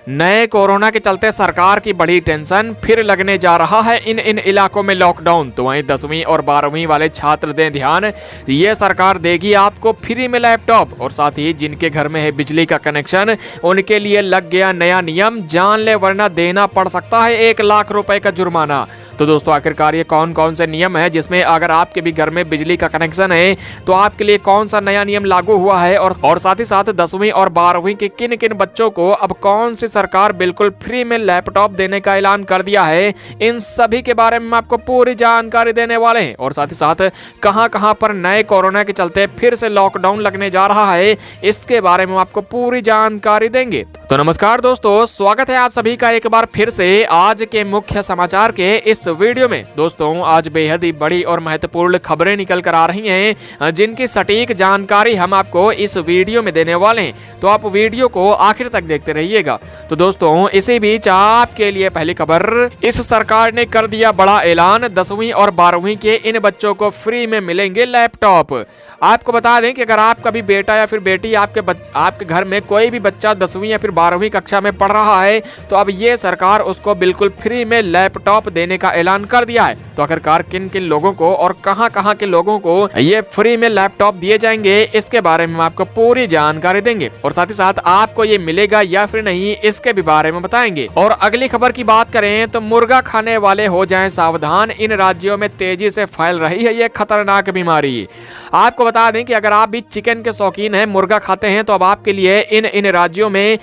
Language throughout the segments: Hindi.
नए कोरोना के चलते सरकार की बड़ी टेंशन, फिर लगने जा रहा है इन इलाकों में लॉकडाउन। तो वहीं 10वीं और 12वीं वाले छात्र दें ध्यान, ये सरकार देगी आपको फ्री में लैपटॉप। और साथ ही जिनके घर में है बिजली का कनेक्शन, उनके लिए लग गया नया नियम, जान ले वरना देना पड़ सकता है 1 लाख रुपए का जुर्माना। तो दोस्तों आखिरकार ये कौन कौन से नियम है, जिसमें अगर आपके भी घर में बिजली का कनेक्शन है तो आपके लिए कौन सा नया नियम लागू हुआ है, और साथ ही साथ 10वीं और 12वीं के किन किन बच्चों को अब कौन सी सरकार बिल्कुल फ्री में लैपटॉप देने का ऐलान कर दिया है, इन सभी के बारे में आपको पूरी जानकारी देने वाले हैं। और साथ ही साथ कहां कहां पर नए कोरोना के चलते फिर से लॉकडाउन लगने जा रहा है, इसके बारे में आपको पूरी जानकारी देंगे। तो नमस्कार दोस्तों, स्वागत है आप सभी का एक बार फिर से आज के मुख्य समाचार के इस वीडियो में। दोस्तों आज बेहद ही बड़ी और महत्वपूर्ण खबरें निकल कर आ रही हैं, जिनकी सटीक जानकारी हम आपको इस वीडियो में देने वाले हैं, तो आप वीडियो को आखिर तक देखते रहिएगा। तो दोस्तों इसी बीच आपके लिए पहली खबर, इस सरकार ने कर दिया बड़ा ऐलान, 10वीं और 12वीं के इन बच्चों को फ्री में मिलेंगे लैपटॉप। आपको बता दें कि अगर आपका भी बेटा या फिर बेटी, आपके घर में कोई भी बच्चा 10वीं या फिर 12वीं कक्षा में पढ़ रहा है, तो अब ये सरकार उसको बिल्कुल फ्री में लैपटॉप देने का ऐलान कर दिया है। तो आखिरकार किन किन लोगों को और कहां के लोगों को ये फ्री में लैपटॉप दिए जाएंगे, इसके बारे में हम आपको पूरी जानकारी देंगे। और साथ ही साथ आपको ये मिलेगा या फिर नहीं, इसके भी बारे में बताएंगे। और अगली खबर की बात करें तो मुर्गा खाने वाले हो जाएं सावधान, इन राज्यों में तेजी से फैल रही है ये खतरनाक बीमारी। आपको बता दें कि अगर आप भी चिकन के शौकीन हैं, मुर्गा खाते हैं, तो अब आपके लिए इन राज्यों में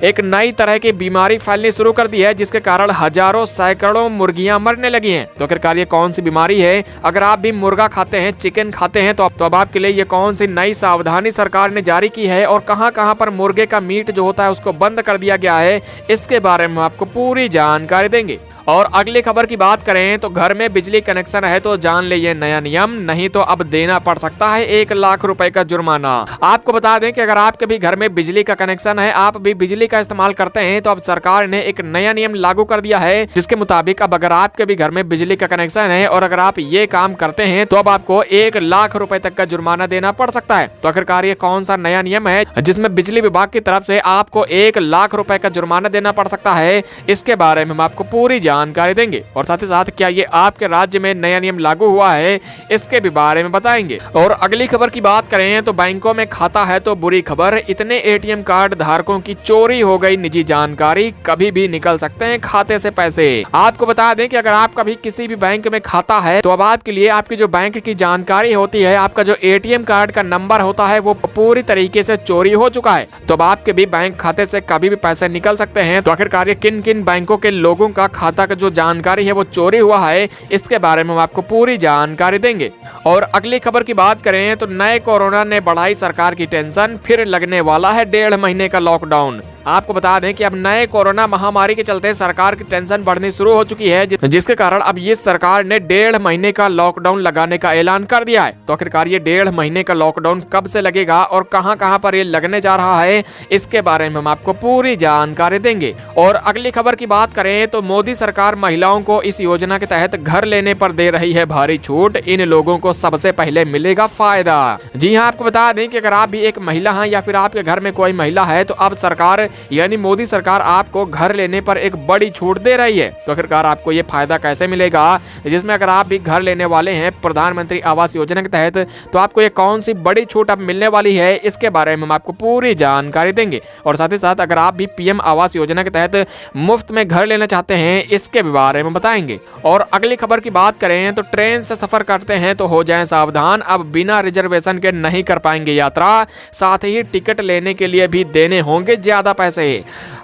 एक नई तरह की बीमारी फैलनी शुरू कर दी है, जिसके कारण हजारों सैकड़ों मुर्गियां मरने लगी हैं। तो आखिरकार ये कौन सी बीमारी है, अगर आप भी मुर्गा खाते हैं, चिकन खाते हैं, तो अब आपके लिए ये कौन सी नई सावधानी सरकार ने जारी की है, और कहां पर मुर्गे का मीट जो होता है उसको बंद कर दिया गया है, इसके बारे में आपको पूरी जानकारी देंगे। और अगली खबर की बात करें तो घर में बिजली कनेक्शन है तो जान ले ये नया नियम, नहीं तो अब देना पड़ सकता है 1 लाख रुपए का जुर्माना। आपको बता दें कि अगर आपके भी घर में बिजली का कनेक्शन है, आप भी बिजली का इस्तेमाल करते हैं, तो अब सरकार ने एक नया नियम लागू कर दिया है, जिसके मुताबिक अब अगर आपके भी घर में बिजली का कनेक्शन है और अगर आप ये काम करते हैं, तो अब आपको 1 लाख रुपए तक का जुर्माना देना पड़ सकता है। तो आखिरकार ये कौन सा नया नियम है जिसमें बिजली विभाग की तरफ से आपको 1 लाख रुपए का जुर्माना देना पड़ सकता है, इसके बारे में हम आपको पूरी जानकारी देंगे। और साथ ही साथ क्या ये आपके राज्य में नया नियम लागू हुआ है, इसके भी बारे में बताएंगे। और अगली खबर की बात करें तो बैंकों में खाता है तो बुरी खबर, इतने एटीएम कार्ड धारकों की चोरी हो गई निजी जानकारी, कभी भी निकल सकते हैं खाते से पैसे। आपको बता दें कि अगर आपका भी किसी भी बैंक में खाता है, तो अब आपके लिए आपकी जो बैंक की जानकारी होती है, आपका जो एटीएम कार्ड का नंबर होता है, वो पूरी तरीके से चोरी हो चुका है। तो अब आपके भी बैंक खाते से कभी भी पैसे निकल सकते हैं। तो आखिरकार ये किन किन बैंकों के लोगों का खाता का जो जानकारी है वो चोरी हुआ है, इसके बारे में हम आपको पूरी जानकारी देंगे। और अगली खबर की बात करें तो नए कोरोना ने बढ़ाई सरकार की टेंशन, फिर लगने वाला है 1.5 महीने का लॉकडाउन। आपको बता दें कि अब नए कोरोना महामारी के चलते सरकार की टेंशन बढ़नी शुरू हो चुकी है, जिसके कारण अब ये सरकार ने 1.5 महीने का लॉकडाउन लगाने का ऐलान कर दिया है। तो आखिरकार ये 1.5 महीने का लॉकडाउन कब से लगेगा और कहां पर ये लगने जा रहा है, इसके बारे में हम आपको पूरी जानकारी देंगे। और अगली खबर की बात करें तो मोदी सरकार महिलाओं को इस योजना के तहत घर लेने पर दे रही है भारी छूट, इन लोगों को सबसे पहले मिलेगा फायदा। जी हाँ, आपको बता दें कि अगर आप भी एक महिला हैं या फिर आपके घर में कोई महिला है, तो अब सरकार यानी मोदी सरकार आपको घर लेने पर एक बड़ी छूट दे रही है। तो आखिरकार आपको ये फायदा कैसे मिलेगा, जिसमें अगर आप भी घर लेने वाले हैं प्रधानमंत्री आवास योजना के तहत, तो आपको ये कौन सी बड़ी छूट अब मिलने वाली है, इसके बारे में हम आपको पूरी जानकारी देंगे। और साथ ही साथ अगर आप भी पीएम आवास योजना के तहत मुफ्त में घर लेना चाहते हैं, इसके बारे में बताएंगे। और अगली खबर की बात करें तो ट्रेन से सफर करते हैं तो हो जाएं सावधान, अब बिना रिजर्वेशन के नहीं कर पाएंगे यात्रा, साथ ही टिकट लेने के लिए भी देने होंगे ज्यादा पैसे।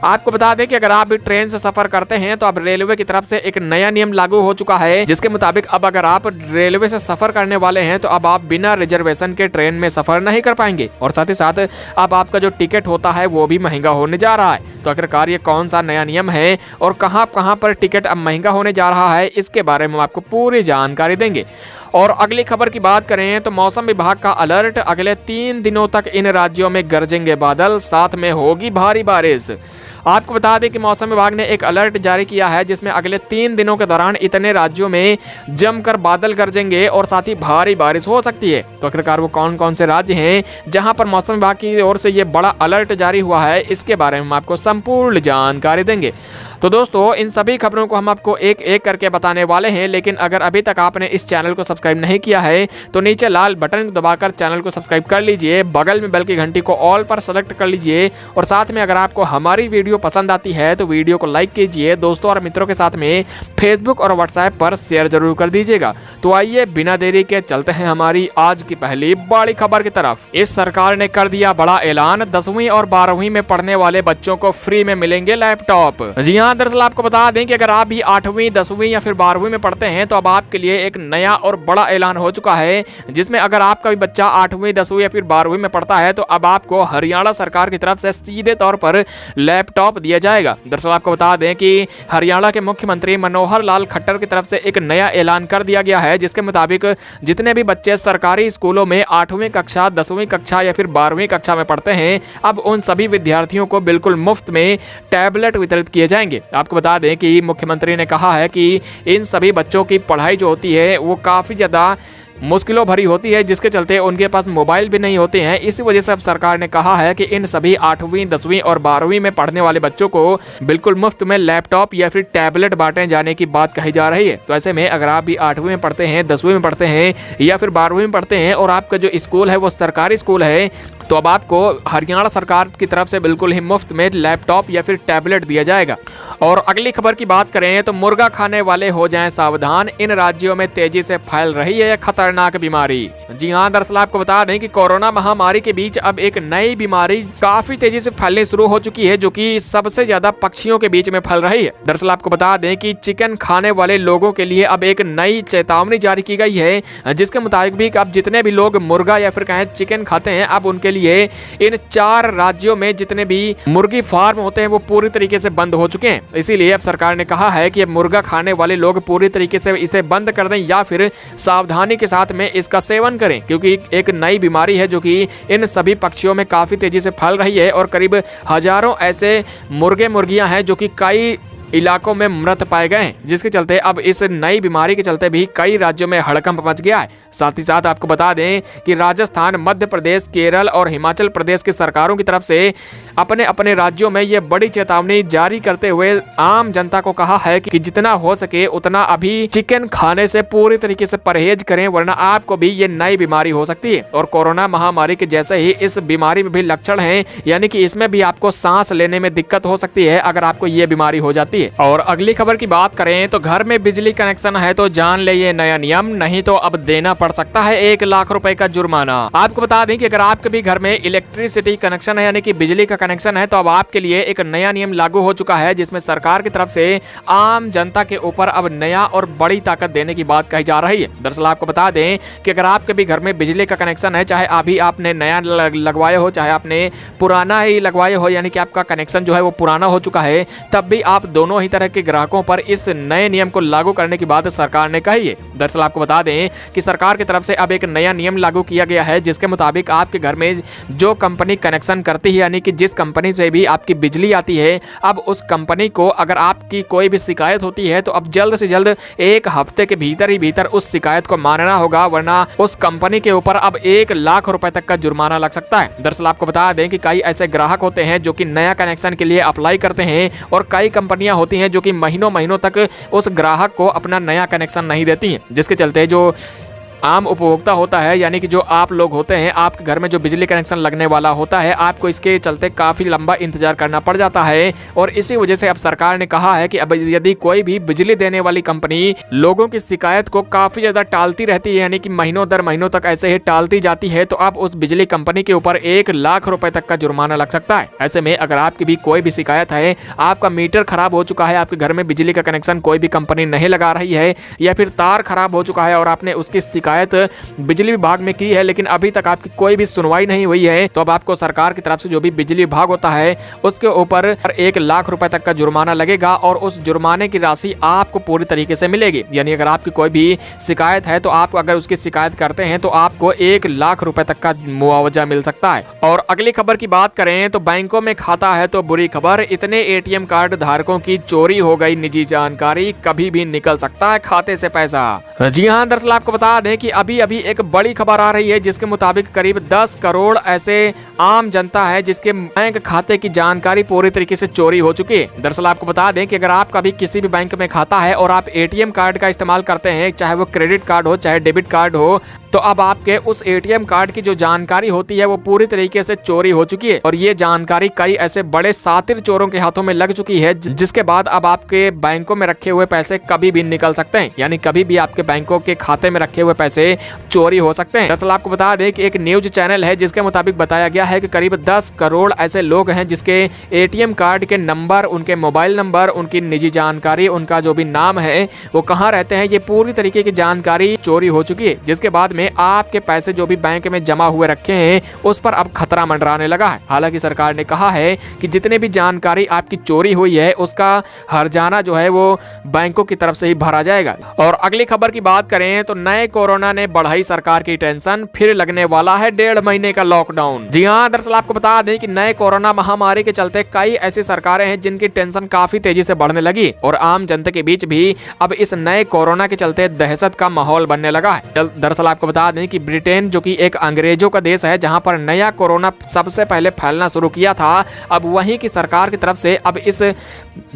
आपको बता दें कि अगर आप भी ट्रेन से सफर करते हैं, तो अब रेलवे की तरफ से एक नया नियम लागू हो चुका है, जिसके मुताबिक अब अगर आप रेलवे से सफर करने वाले हैं, तो अब आप बिना रिजर्वेशन के ट्रेन में सफर नहीं कर पाएंगे। और साथ ही साथ अब आपका जो टिकट होता है वो भी महंगा होने जा रहा है। तो आखिरकार ये कौन सा नया नियम है और कहां पर टिकट अब महंगा होने जा रहा है, इसके बारे में आपको पूरी जानकारी देंगे। और अगली खबर की बात करें तो मौसम विभाग का अलर्ट, अगले 3 दिनों तक इन राज्यों में गरजेंगे बादल, साथ में होगी भारी बारिश। आपको बता दें कि मौसम विभाग ने एक अलर्ट जारी किया है जिसमें अगले 3 दिनों के दौरान इतने राज्यों में जमकर बादल गरजेंगे और साथ ही भारी बारिश हो सकती है। तो आखिरकार वो कौन कौन से राज्य हैं जहां पर मौसम विभाग की ओर से ये बड़ा अलर्ट जारी हुआ है, इसके बारे में हम आपको संपूर्ण जानकारी देंगे। तो दोस्तों इन सभी खबरों को हम आपको एक एक करके बताने वाले हैं, लेकिन अगर अभी तक आपने इस चैनल को सब्सक्राइब नहीं किया है तो नीचे लाल बटन को दबाकर चैनल को सब्सक्राइब कर लीजिए, बगल में बेल की घंटी को ऑल पर सेलेक्ट कर लीजिए और साथ में अगर आपको हमारी वीडियो पसंद आती है तो वीडियो को लाइक कीजिए, दोस्तों और मित्रों के साथ में फेसबुक और व्हाट्सएप पर शेयर जरूर कर दीजिएगा। तो आइए बिना देरी के चलते हैं हमारी आज की पहली बड़ी खबर की तरफ। इस सरकार ने कर दिया बड़ा ऐलान, 10वीं और 12वीं में पढ़ने वाले बच्चों को फ्री में मिलेंगे लैपटॉप। जी हाँ, दरअसल आपको बता दें कि अगर आप भी 8वीं 10वीं या फिर 12वीं में पढ़ते हैं तो अब आपके लिए एक नया और बड़ा ऐलान हो चुका है, जिसमें अगर आपका भी बच्चा 8वीं 10वीं या फिर 12वीं में पढ़ता है तो अब आपको हरियाणा सरकार की तरफ से सीधे तौर पर लैपटॉप दिया जाएगा। दरअसल आपको बता दें कि हरियाणा के मुख्यमंत्री मनोहर लाल खट्टर की तरफ से एक नया ऐलान कर दिया गया है, जिसके मुताबिक जितने भी बच्चे सरकारी स्कूलों में 8वीं कक्षा 10वीं कक्षा या फिर 12वीं कक्षा में पढ़ते हैं अब उन सभी विद्यार्थियों को बिल्कुल मुफ्त में टैबलेट वितरित किए जाएंगे। आपको बता दें कि मुख्यमंत्री ने कहा है कि इन सभी बच्चों की पढ़ाई जो होती है वो काफ़ी ज़्यादा मुश्किलों भरी होती है, जिसके चलते उनके पास मोबाइल भी नहीं होते हैं। इसी वजह से अब सरकार ने कहा है कि इन सभी 8वीं 10वीं और 12वीं में पढ़ने वाले बच्चों को बिल्कुल मुफ्त में लैपटॉप या फिर टैबलेट बांटे जाने की बात कही जा रही है। तो ऐसे में अगर आप भी 8वीं में पढ़ते हैं 10वीं में पढ़ते हैं या फिर 12वीं में पढ़ते हैं और आपका जो स्कूल है वो सरकारी स्कूल है तो अब आपको हरियाणा सरकार की तरफ से बिल्कुल ही मुफ्त में लैपटॉप या फिर टैबलेट दिया जाएगा। और अगली खबर की बात करें तो मुर्गा खाने वाले हो जाएं सावधान, इन राज्यों में तेजी से फैल रही है खतरनाक बीमारी। जी हाँ, दरअसल आपको बता दें कि कोरोना महामारी के बीच अब एक नई बीमारी काफी तेजी से फैलनी शुरू हो चुकी है, जो कि सबसे ज्यादा पक्षियों के बीच में फैल रही है। दरअसल आपको बता दें कि चिकन खाने वाले लोगों के लिए अब एक नई चेतावनी जारी की गई है, जिसके मुताबिक भी अब जितने भी लोग मुर्गा या फिर कहें चिकन खाते हैं अब उनके लिए इन 4 राज्यों में जितने भी मुर्गी फार्म होते हैं वो पूरी तरीके से बंद हो चुके हैं। इसीलिए अब सरकार ने कहा है कि अब मुर्गा खाने वाले लोग पूरी तरीके से इसे बंद कर दें या फिर सावधानी के साथ में इसका सेवन करें, क्योंकि एक नई बीमारी है जो कि इन सभी पक्षियों में काफी तेजी से फैल रही है और करीब हजारों ऐसे मुर्गे मुर्गियां हैं जो कि कई इलाकों में मृत पाए गए हैं, जिसके चलते अब इस नई बीमारी के चलते भी कई राज्यों में हड़कंप मच गया है। साथ ही साथ आपको बता दें कि राजस्थान, मध्य प्रदेश, केरल और हिमाचल प्रदेश की सरकारों की तरफ से अपने अपने राज्यों में ये बड़ी चेतावनी जारी करते हुए आम जनता को कहा है कि जितना हो सके उतना अभी चिकन खाने से पूरी तरीके से परहेज करें, वरना आपको भी ये नई बीमारी हो सकती है। और कोरोना महामारी के जैसे ही इस बीमारी में भी लक्षण हैं, यानी कि इसमें भी आपको सांस लेने में दिक्कत हो सकती है अगर आपको ये बीमारी हो जाती है। और अगली खबर की बात करें तो घर में बिजली कनेक्शन है तो जान ले ये नया नियम, नहीं तो अब देना पड़ सकता है 1 लाख रुपए का जुर्माना। आपको बता दें कि अगर आपके भी घर में इलेक्ट्रिसिटी कनेक्शन है यानी कि बिजली का कनेक्शन है तो अब आपके लिए एक नया नियम लागू हो चुका है, जिसमें सरकार की तरफ से आम जनता के ऊपर अब नया और बड़ी ताकत देने की बात कही जा रही है। दरअसल आपको बता दें कि अगर आपके भी घर में बिजली का कनेक्शन है, चाहे अभी आपने नया लगवाए हो चाहे आपने पुराना ही लगवाए हो, यानी कि आपका कनेक्शन जो है वो पुराना हो चुका है, तब भी आप दोनों ही तरह के ग्राहकों पर इस नए नियम को लागू करने की बात सरकार ने कही है। दरअसल आपको बता दें कि सरकार की तरफ से अब एक नया नियम लागू किया गया है, जिसके मुताबिक आपके घर में जो कंपनी कनेक्शन करती है, यानी कि जिस कंपनी से भी आपकी बिजली आती है, अब उस कंपनी को अगर आपकी कोई भी शिकायत होती है तो अब जल्द से जल्द 1 हफ्ते के भीतर ही भीतर उस शिकायत को मानना होगा, वरना उस कंपनी के ऊपर अब 1 लाख रुपए तक का जुर्माना लग सकता है। दरअसल आपको बता दें कि कई ऐसे ग्राहक होते हैं जो कि नया कनेक्शन के लिए अप्लाई करते हैं और कई कंपनियां होती हैं जो कि महीनों महीनों तक उस ग्राहक को अपना नया कनेक्शन नहीं देती हैं, जिसके चलते जो आम उपभोक्ता होता है, यानी कि जो आप लोग होते हैं, आपके घर में जो बिजली कनेक्शन लगने वाला होता है, आपको इसके चलते काफ़ी लंबा इंतजार करना पड़ जाता है। और इसी वजह से अब सरकार ने कहा है कि अब यदि कोई भी बिजली देने वाली कंपनी लोगों की शिकायत को काफ़ी ज़्यादा टालती रहती है, यानी कि महीनों दर महीनों तक ऐसे ही टालती जाती है, तो अब उस बिजली कंपनी के ऊपर 1 लाख रुपए तक का जुर्माना लग सकता है। ऐसे में अगर आपकी भी कोई भी शिकायत है, आपका मीटर खराब हो चुका है, आपके घर में बिजली का कनेक्शन कोई भी कंपनी नहीं लगा रही है, या फिर तार खराब हो चुका है और आपने उसकी शिकायत बिजली विभाग में की है, लेकिन अभी तक आपकी कोई भी सुनवाई नहीं हुई है, तो अब आपको सरकार की तरफ से जो भी बिजली विभाग होता है उसके ऊपर 1 लाख रुपए तक का जुर्माना लगेगा और उस जुर्माने की राशि आपको पूरी तरीके से मिलेगी। यानी अगर आपकी कोई भी शिकायत है तो आप अगर उसकी शिकायत करते हैं तो आपको 1 लाख रुपए तक का मुआवजा मिल सकता है। और अगली खबर की बात करें तो बैंकों में खाता है तो बुरी खबर, इतने एटीएम कार्ड धारकों की चोरी हो गई निजी जानकारी, कभी भी निकल सकता है खाते से पैसा। जी हां, दरअसल आपको बता दें कि अभी अभी एक बड़ी खबर आ रही है जिसके मुताबिक करीब 10 करोड़ ऐसे आम जनता है जिसके बैंक खाते की जानकारी पूरी तरीके से चोरी हो चुकी है। दरअसल आपको बता दें कि अगर आपका भी किसी भी बैंक में खाता है और आप एटीएम कार्ड का इस्तेमाल करते हैं, चाहे वो क्रेडिट कार्ड हो चाहे डेबिट कार्ड हो, तो अब आपके उस एटीएम कार्ड की जो जानकारी होती है वो पूरी तरीके से चोरी हो चुकी है और ये जानकारी कई ऐसे बड़े शातिर चोरों के हाथों में लग चुकी है, जिसके बाद अब आपके बैंकों में रखे हुए पैसे कभी भी निकल सकते हैं। यानी कभी भी आपके बैंकों के खाते में रखे हुए पैसे चोरी हो सकते हैं। दरअसल आपको बता दें कि एक न्यूज चैनल है जिसके मुताबिक बताया गया है कि करीब 10 करोड़ ऐसे लोग हैं जिसके एटीएम कार्ड के नंबर, उनके मोबाइल नंबर, उनकी निजी जानकारी, उनका जो भी नाम है, वो कहाँ रहते हैं, ये पूरी तरीके की जानकारी चोरी हो चुकी है, जिसके बाद में आपके पैसे जो भी बैंक में जमा हुए रखे हैं उस पर अब खतरा मंडराने लगा है। हालांकि सरकार ने कहा है कि जितने भी जानकारी आपकी चोरी हुई है उसका हर्जाना जो है वो बैंकों की तरफ से ही भरा जाएगा। और अगली खबर की बात करें तो नए कोरोना ने बढ़ाई सरकार की टेंशन, फिर लगने वाला है 1.5 महीने का लॉकडाउन। जी हाँ, दरअसल आपको बता दें कि नए कोरोना महामारी के चलते कई ऐसी सरकारें हैं जिनकी टेंशन काफी तेजी से बढ़ने लगी और आम जनता के बीच भी अब इस नए कोरोना के चलते दहशत का माहौल बनने लगा है। दरअसल आपको बता दें कि ब्रिटेन, जो कि एक अंग्रेजों का देश है जहां पर नया कोरोना सबसे पहले फैलना शुरू किया था, अब वहीं की सरकार की तरफ से अब इस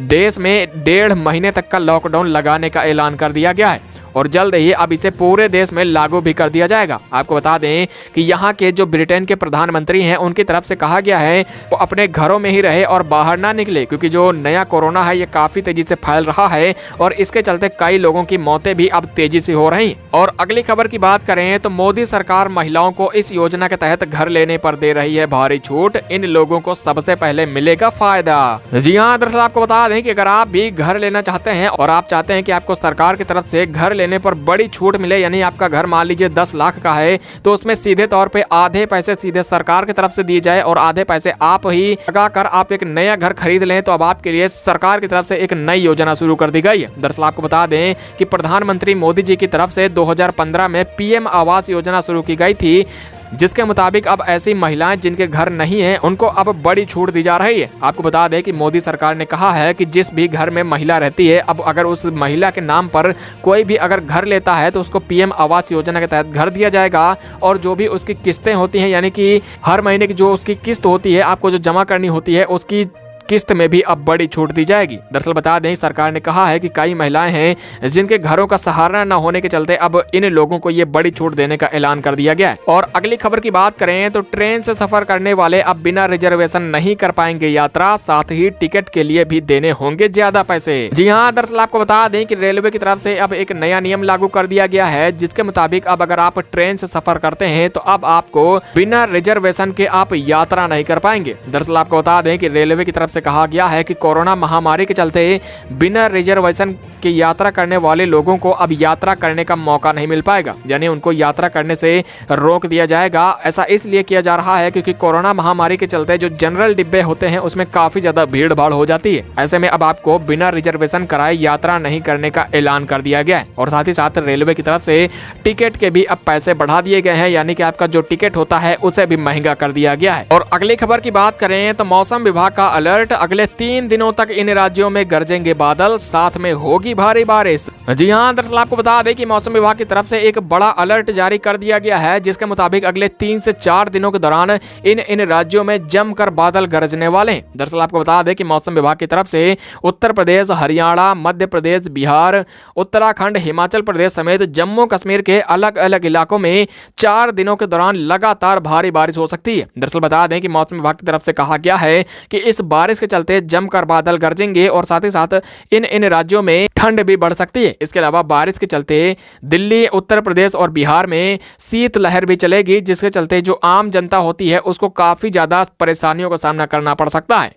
देश में 1.5 महीने तक का लॉकडाउन लगाने का ऐलान कर दिया गया है और जल्द ही अब इसे पूरे देश में लागू भी कर दिया जाएगा। आपको बता दें कि यहाँ के जो ब्रिटेन के प्रधानमंत्री हैं उनकी तरफ से कहा गया है वो अपने घरों में ही रहे और बाहर ना निकले, क्योंकि जो नया कोरोना है ये काफी तेजी से फैल रहा है और इसके चलते कई लोगों की मौतें भी अब तेजी से हो रही। और अगली खबर की बात करें तो मोदी सरकार महिलाओं को इस योजना के तहत घर लेने पर दे रही है भारी छूट, इन लोगों को सबसे पहले मिलेगा फायदा। जी हाँ, दरअसल आपको बता दें कि अगर आप भी घर लेना चाहते हैं और आप चाहते हैं कि आपको सरकार की तरफ से घर लेने पर बड़ी छूट मिले, यानी आपका घर मान लीजिए 10 लाख का है तो उसमें सीधे तौर पे आधे पैसे सीधे सरकार की तरफ से दिए जाए और आधे पैसे आप ही लगाकर आप एक नया घर खरीद लें, तो अब आपके लिए सरकार की तरफ से एक नई योजना शुरू कर दी गई है। दरअसल आपको बता दें कि प्रधानमंत्री मोदी जी की तरफ से 2015 में पीएम आवास योजना शुरू की गई थी, जिसके मुताबिक अब ऐसी महिलाएं जिनके घर नहीं है उनको अब बड़ी छूट दी जा रही है। आपको बता दें कि मोदी सरकार ने कहा है कि जिस भी घर में महिला रहती है, अब अगर उस महिला के नाम पर कोई भी अगर घर लेता है तो उसको पीएम आवास योजना के तहत घर दिया जाएगा और जो भी उसकी किस्तें होती हैं, यानी कि हर महीने की जो उसकी किस्त होती है आपको जो जमा करनी होती है, उसकी किस्त में भी अब बड़ी छूट दी जाएगी। दरअसल बता दें सरकार ने कहा है कि कई महिलाएं हैं जिनके घरों का सहारा न होने के चलते अब इन लोगों को ये बड़ी छूट देने का ऐलान कर दिया गया है। और अगली खबर की बात करें तो ट्रेन से सफर करने वाले अब बिना रिजर्वेशन नहीं कर पाएंगे यात्रा, साथ ही टिकट के लिए भी देने होंगे ज्यादा पैसे। जी हाँ, दरअसल आपको बता दें कि रेलवे की तरफ से अब एक नया नियम लागू कर दिया गया है, जिसके मुताबिक अब अगर आप ट्रेन से सफर करते हैं तो अब आपको बिना रिजर्वेशन के आप यात्रा नहीं कर पाएंगे। दरअसल आपको बता दें कि रेलवे की तरफ से कहा गया है कि कोरोना महामारी के चलते बिना रिजर्वेशन की यात्रा करने वाले लोगों को अब यात्रा करने का मौका नहीं मिल पाएगा, यानी उनको यात्रा करने से रोक दिया जाएगा। ऐसा इसलिए किया जा रहा है क्योंकि कोरोना महामारी के चलते जो जनरल डिब्बे होते हैं उसमें काफी ज्यादा भीड़ भाड़ हो जाती है। ऐसे में अब आपको बिना रिजर्वेशन कराए यात्रा नहीं करने का ऐलान कर दिया गया है और साथ ही साथ रेलवे की तरफ से टिकट के भी अब पैसे बढ़ा दिए गए हैं, यानी कि आपका जो टिकट होता है उसे भी महंगा कर दिया गया है। और अगली खबर की बात करें तो मौसम विभाग का अलर्ट, अगले 3 दिनों तक इन राज्यों में गरजेंगे बादल, साथ में होगी भारी बारिश। जी हां, दरअसल आपको बता दें कि मौसम विभाग की तरफ से एक बड़ा अलर्ट जारी कर दिया गया है, जिसके मुताबिक अगले 3 से 4 दिनों के दौरान इन राज्यों में जमकर बादल गरजने वाले हैं। दरअसल आपको बता दें कि मौसम विभाग की तरफ से उत्तर प्रदेश, हरियाणा, मध्य प्रदेश, बिहार, उत्तराखंड, हिमाचल प्रदेश समेत जम्मू कश्मीर के अलग अलग इलाकों में 4 दिनों के दौरान लगातार भारी बारिश हो सकती है। दरअसल बता दें कि मौसम विभाग की तरफ से कहा गया है कि इस बारिश के चलते जमकर बादल गरजेंगे और साथ ही साथ इन राज्यों में ठंड भी बढ़ सकती है। इसके अलावा बारिश के चलते दिल्ली, उत्तर प्रदेश और बिहार में शीतलहर भी चलेगी, जिसके चलते जो आम जनता होती है उसको काफी ज्यादा परेशानियों का सामना करना पड़ सकता है।